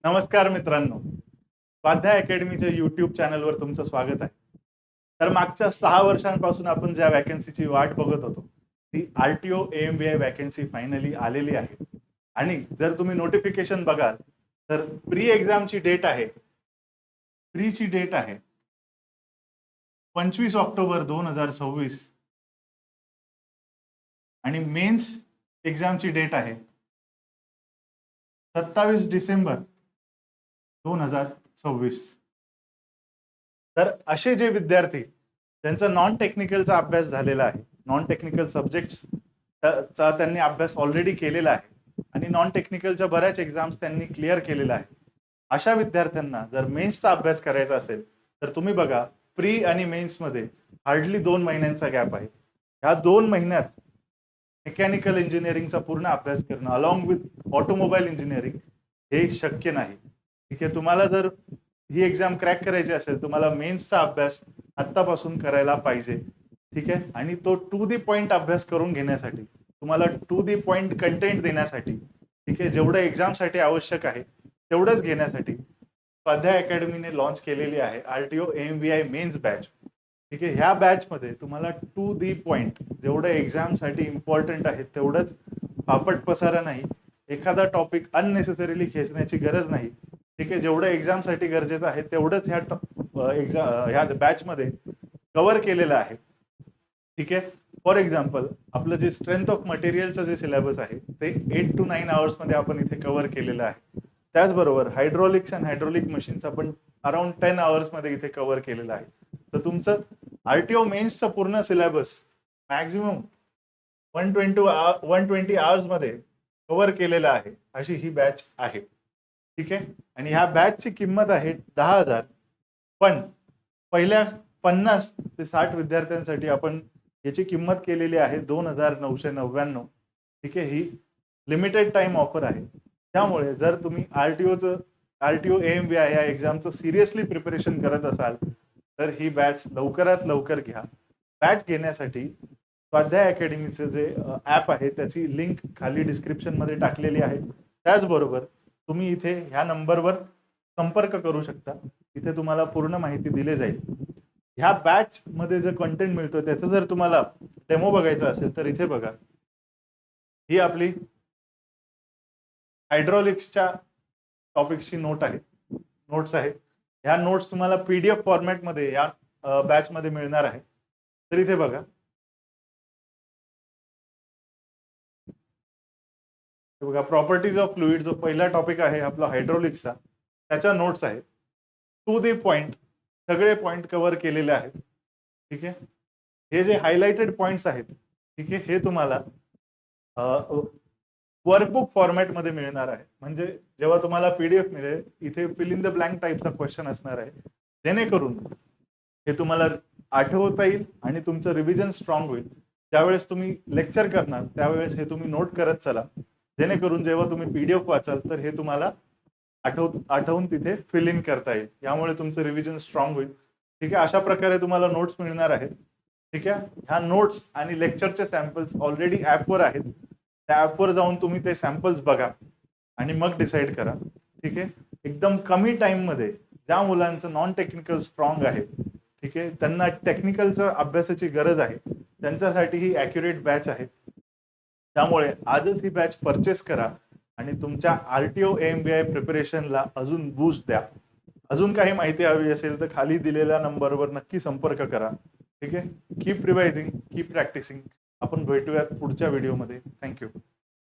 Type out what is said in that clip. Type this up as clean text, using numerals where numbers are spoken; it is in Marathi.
नमस्कार मित्रांनो, स्वाध्याय अकॅडमीच्या यूट्यूब चॅनलवर तुमचं स्वागत आहे. तर मागच्या 6 वर्षांपासून आपण ज्या वॅकन्सीची वाट बघत होतो ती आरटीओ एएमबीआय वॅकन्सी फायनली आलेली आहे. आणि जर तुम्ही नोटिफिकेशन बघाल तर प्री एक्झामची डेट आहे, प्रीची डेट आहे 25 ऑक्टोबर 2026 आणि मेन्स एक्झामची डेट आहे 27 डिसेंबर 2026. तर असे जे विद्यार्थी त्यांचा नॉन टेक्निकलचा अभ्यास झालेला आहे, नॉन टेक्निकल सब्जेक्ट्सचा त्यांनी अभ्यास ऑलरेडी केलेला आहे आणि नॉन टेक्निकलच्या बऱ्याच एक्झाम्स त्यांनी क्लिअर केलेला आहे, अशा विद्यार्थ्यांना जर मेन्सचा अभ्यास करायचा असेल तर तुम्ही बघा, प्री आणि मेन्समध्ये हार्डली 2 महिन्यांचा गॅप आहे. ह्या 2 महिन्यात मेकॅनिकल इंजिनिअरिंगचा पूर्ण अभ्यास करणं अलॉंग विथ ऑटोमोबाईल इंजिनिअरिंग हे शक्य नाही. ठीक आहे, तुम्हाला जर ही एक्झाम क्रॅक करायची असेल तुम्हाला मेन्सचा अभ्यास आत्तापासून करायला पाहिजे. ठीक आहे, आणि तो टू दी पॉइंट अभ्यास करून घेण्यासाठी, तुम्हाला टू दी पॉइंट कंटेंट देण्यासाठी, ठीक आहे, जेवढं एक्झामसाठी आवश्यक आहे तेवढंच घेण्यासाठी स्वाध्याय अकॅडमीने लॉन्च केलेली आहे आरटीओ एएमबीआय मेन्स बॅच. ठीक आहे, ह्या बॅचमध्ये तुम्हाला टू दी पॉइंट जेवढं एक्झामसाठी इम्पॉर्टंट आहे तेवढंच फापट पसारा नाही, एखादा टॉपिक अननेसेसरीली खेचण्याची गरज नाही. ठीक आहे, जेवढं एक्झामसाठी गरजेचं आहे तेवढंच ह्या बॅचमध्ये कव्हर केलेलं आहे. ठीक आहे, फॉर एक्झाम्पल आपलं जे स्ट्रेंथ ऑफ मटेरियलचं जे सिलेबस आहे ते 8 to 9 आवर्समध्ये आपण इथे कव्हर केलेलं आहे. त्याचबरोबर हायड्रॉलिक्स अँड हायड्रॉलिक मशीन्स आपण अराउंड 10 आवर्समध्ये इथे कव्हर केलेलं आहे. तर तुमचं आरटीओ मेन्सचं पूर्ण सिलेबस मॅक्झिमम 120 आवर्समध्ये कव्हर केलेलं आहे, अशी ही बॅच आहे. ठीक आहे, आणि ह्या बॅचची किंमत आहे 10,000, पण पहिल्या 50 ते 60 विद्यार्थ्यांसाठी आपण याची किंमत केलेली आहे 2,999. ठीक आहे, ही लिमिटेड टाइम ऑफर आहे. त्यामुळे जर तुम्ही आरटीओ एएमबीआय या एक्झामचं सिरियसली प्रिपरेशन करत असाल तर ही बॅच लवकरात लवकर घ्या. बॅच घेण्यासाठी स्वाध्याय अकॅडमीचं जे ॲप आहे त्याची लिंक खाली डिस्क्रिप्शनमध्ये टाकलेली आहे. त्याचबरोबर तुम्ही इथे ह्या नंबरवर संपर्क करू शकता, इथे तुम्हाला पूर्ण माहिती दिली जाईल. ह्या बॅच मध्ये जे कंटेंट मिळतो त्याचं जर तुम्हाला डेमो बघायचा असेल तर इथे बघा, ही आपली हायड्रॉलिक्सच्या टॉपिक्सची नोट्स आहेत. ह्या नोट्स तुम्हाला पीडीएफ फॉर्मॅटमध्ये या बॅचमध्ये मिळणार आहे. तर इथे बघा, प्रॉपर्टीज ऑफ फ्लुइड जो पहिला टॉपिक आहे आपला हायड्रॉलिक्सचा, त्याच्या नोट्स आहेत. टू दी पॉइंट सगळे पॉइंट कव्हर केलेले आहेत. ठीक आहे, हे जे हायलाइटेड पॉइंट्स आहेत, ठीक आहे, हे तुम्हाला वर्कबुक फॉर्मॅटमध्ये मिळणार आहे. म्हणजे जेव्हा तुम्हाला पीडीएफ मिळेल इथे फिल इन द ब्लँक टाईपचा क्वेश्चन असणार आहे, जेणेकरून हे तुम्हाला आठवता येईल आणि तुमचं रिव्हिजन स्ट्रॉंग होईल. ज्यावेळेस तुम्ही लेक्चर करणार त्यावेळेस हे तुम्ही नोट करत चला, जेणेकरून जेव्हा तुम्ही पीडीएफ वाचाल तर हे तुम्हाला आठवून तिथे फिल इन करता येईल. यामुळे तुमचं रिव्हिजन स्ट्रॉंग होईल. ठीक आहे, अशा प्रकारे तुम्हाला नोट्स मिळणार आहेत. ठीक आहे, ह्या नोट्स आणि लेक्चरचे सॅम्पल्स ऑलरेडी ॲपवर आहेत. त्या ॲपवर जाऊन तुम्ही ते सॅम्पल्स बघा आणि मग डिसाईड करा. ठीक आहे, एकदम कमी टाइममध्ये ज्या मुलांचं नॉन टेक्निकल स्ट्रॉंग आहे, ठीक आहे, त्यांना टेक्निकलचं अभ्यासाची गरज आहे, त्यांच्यासाठी ही ॲक्युरेट बॅच आहे. त्यामुळे आजच ही बॅच परचेस करा आणि तुमच्या आरटीओ एएमबीआय प्रिपरेशनला अजून बूस्ट द्या. अजून काही माहिती हवी असेल तर खाली दिलेल्या नंबरवर नक्की संपर्क करा. ठीक आहे, कीप रिवायझिंग, कीप प्रॅक्टिसिंग. आपण भेटूयात पुढच्या व्हिडिओमध्ये. थँक्यू.